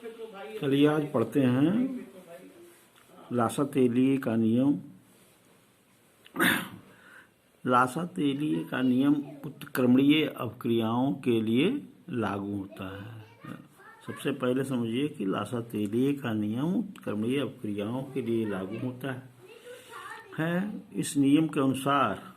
चलिए आज पढ़ते हैं लासा-तेलिए का नियम। लासा-तेलिए का नियम उत्क्रमणीय अपक्रियाओं के लिए लागू होता है। सबसे पहले समझिए कि लासा-तेलिए का नियम उत्क्रमणीय अपक्रियाओं के लिए लागू होता है। इस नियम के अनुसार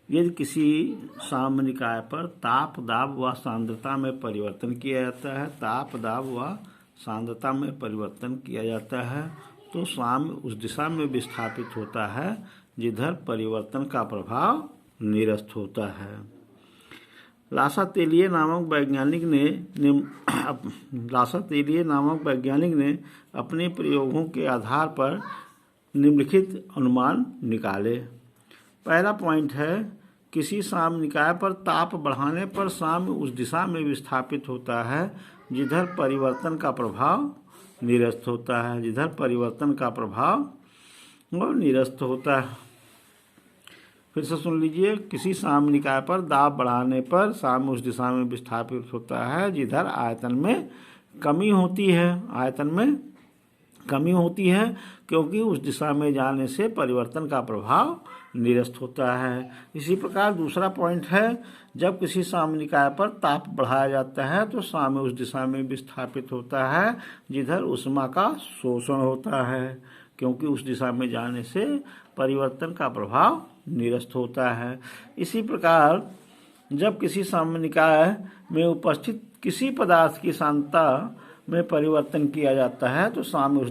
यदि किसी साम्यनिकाय पर ताप, दाब व सांद्रता में परिवर्तन किया जाता है, ताप, दाब व सांद्रता में परिवर्तन किया जाता है, तो साम्य उस दिशा में विस्थापित होता है जिधर परिवर्तन का प्रभाव निरस्त होता है। लासा-तेलिए नामक वैज्ञानिक ने अपने प्रयोगों के आधार पर निम्नलिखित अनुमान निकाले। पहला पॉइंट है, किसी साम्यनिकाय पर ताप बढ़ाने पर साम्य उस दिशा में विस्थापित होता है जिधर परिवर्तन का प्रभाव निरस्त होता है। फिर से सुन लीजिए, किसी साम्यनिकाय पर दाब बढ़ाने पर साम्य उस दिशा में विस्थापित होता है जिधर आयतन में कमी होती है क्योंकि उस दिशा में जाने से परिवर्तन का प्रभाव निरस्त होता है। इसी प्रकार दूसरा पॉइंट है, जब किसी साम्यनिकाय पर ताप बढ़ाया जाता है तो साम्य उस दिशा में विस्थापित होता है जिधर ऊष्मा का शोषण होता है क्योंकि उस दिशा में जाने से परिवर्तन का प्रभाव निरस्त होता है। इसी प्रकार जब किसी साम्यनिकाय में उपस्थित किसी पदार्थ की सांद्रता में परिवर्तन किया जाता है तो साम्य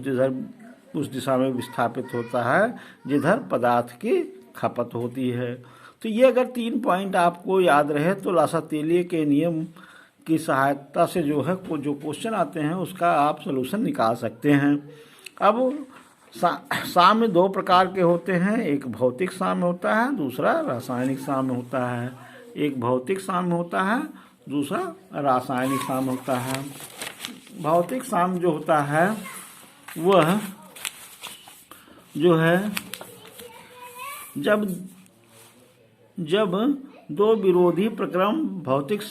उस दिशा में विस्थापित होता है जिधर पदार्थ की खपत होती है। तो ये अगर 3 पॉइंट आपको याद रहे तो लासा-तेलिए के नियम की सहायता से जो क्वेश्चन आते हैं उसका आप सलूशन निकाल सकते हैं। अब साम्य 2 प्रकार के होते हैं, एक भौतिक साम्य होता है, दूसरा रासायनिक साम्य होता है। एक भौतिक साम्य होता है, दूसरा रासायनिक साम्य होता है। भौतिक साम्य जो होता है वह जो है जब 2 विरोधी प्रक्रम भौतिक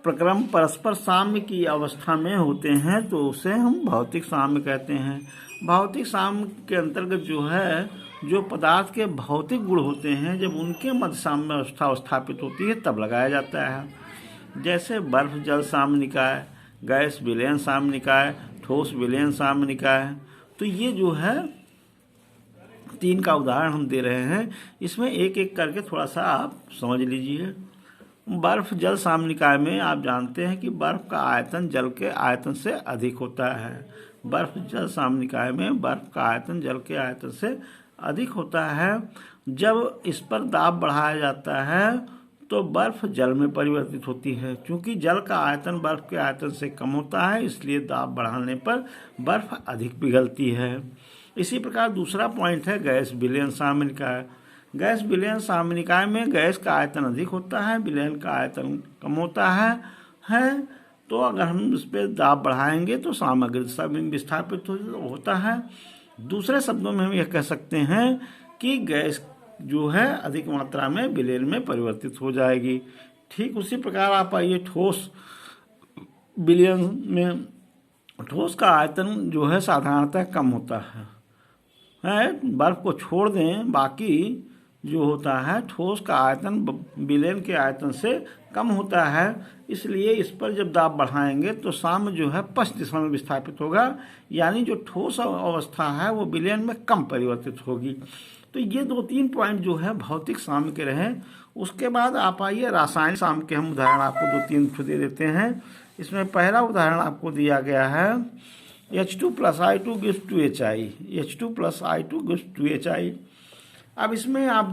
प्रक्रम परस्पर साम्य की अवस्था में होते हैं तो उसे हम भौतिक साम्य कहते हैं। भौतिक साम्य के अंतर्गत जो पदार्थ के भौतिक गुण होते हैं जब उनके मध्य साम्य अवस्था स्थापित होती है तब लगाया जाता है। जैसे बर्फ जल साम्यनिकाय, गैस विलयन साम्यनिकाय, ठोस विलयन साम्यनिकाय। तो ये 3 का उदाहरण हम दे रहे हैं, इसमें एक एक करके थोड़ा सा आप समझ लीजिए। बर्फ जल साम्यनिकाय में आप जानते हैं कि बर्फ का आयतन जल के आयतन से अधिक होता है। बर्फ जल साम्यनिकाय में बर्फ का आयतन जल के आयतन से अधिक होता है। जब इस पर दाब बढ़ाया जाता है तो बर्फ जल में परिवर्तित होती है। क्योंकि जल का आयतन बर्फ के आयतन से कम होता है इसलिए दाब बढ़ाने पर बर्फ अधिक पिघलती है। इसी प्रकार दूसरा पॉइंट है गैस विलयन साम्यनिकाय। गैस विलयन साम्यनिकाय में गैस का आयतन अधिक होता है, विलयन का आयतन कम होता है। तो अगर हम इस पर दाब बढ़ाएंगे तो सामग्री दिशा में विस्थापित होता है। दूसरे शब्दों में हम यह कह सकते हैं कि गैस जो है अधिक मात्रा में विलयन में परिवर्तित हो जाएगी। ठीक उसी प्रकार आप आइए ठोस विलयन में, ठोस का आयतन जो है साधारणतः कम होता है। बर्फ को छोड़ दें, बाकी जो होता है ठोस का आयतन विलयन के आयतन से कम होता है। इसलिए इस पर जब दाब बढ़ाएंगे तो साम्य जो है पश्चिम दिशा में विस्थापित होगा, यानी जो ठोस अवस्था है वो विलयन में कम परिवर्तित होगी। तो ये 2-3 पॉइंट जो है भौतिक साम्य के रहे। उसके बाद आप आइए रासायनिक साम्य के हम उदाहरण आपको 2-3 दे देते हैं। इसमें पहला उदाहरण आपको दिया गया है H2 + I2 = 2HI। H2 + I2 = 2HI। अब इसमें आप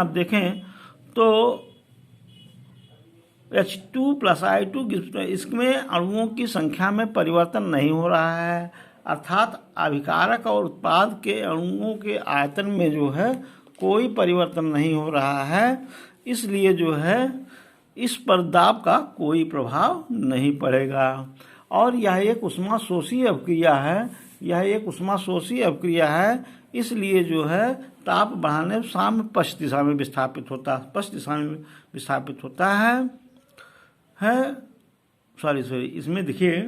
देखें तो H2 + I2 इसमें अणुओं की संख्या में परिवर्तन नहीं हो रहा है, अर्थात अभिकारक और उत्पाद के अणुओं के आयतन में जो है कोई परिवर्तन नहीं हो रहा है। इसलिए जो है इस पर दाब का कोई प्रभाव नहीं पड़ेगा और यह एक ऊष्माशोषी अभिक्रिया है। इसलिए जो है ताप बढ़ाने साम्य पश्चिम दिशा में विस्थापित होता है। है, सॉरी इसमें देखिए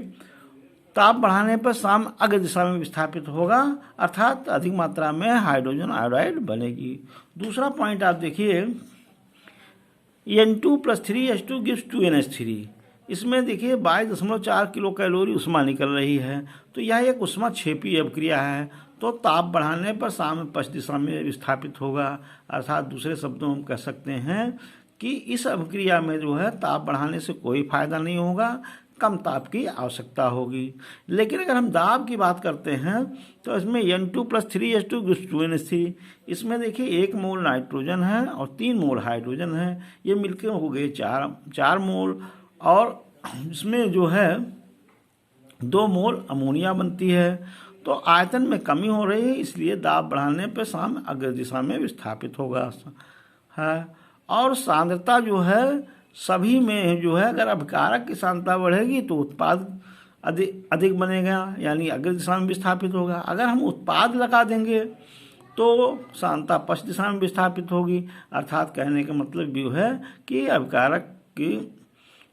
ताप बढ़ाने पर साम अग्र दिशा में विस्थापित होगा, अर्थात अधिक मात्रा में हाइड्रोजन आयोडाइड बनेगी। दूसरा पॉइंट आप देखिए, N2 + 3H2 gives 2NH3। इसमें देखिए 22.4 किलो कैलोरी उष्मा निकल रही है, तो यह एक उष्मा क्षेपी अभिक्रिया है, तो ताप बढ़ाने पर साम पश्चिम दिशा में विस्थापित होगा। अर्थात दूसरे शब्दों में हम कह सकते हैं कि इस अभिक्रिया में जो है ताप बढ़ाने से कोई फायदा नहीं होगा, कम ताप की आवश्यकता होगी। लेकिन अगर हम दाब की बात करते हैं तो इसमें N2 + 3H2 gives 2NH3। इसमें देखिए 1 मोल नाइट्रोजन है और 3 मोल हाइड्रोजन है, ये मिलकर हो गए 4 मोल, और इसमें जो है 2 मोल अमोनिया बनती है। तो आयतन में कमी हो रही है, इसलिए दाब बढ़ाने पर साम अग्र दिशा में विस्थापित होगा है। और सांद्रता जो है सभी में जो है, अगर अभिकारक की सांद्रता बढ़ेगी तो उत्पाद अधिक बनेगा, यानी अग्र दिशा में विस्थापित होगा। अगर हम उत्पाद लगा देंगे तो सांद्रता पश्चिम दिशा में विस्थापित होगी। अर्थात कहने का मतलब भी है कि अभिकारक की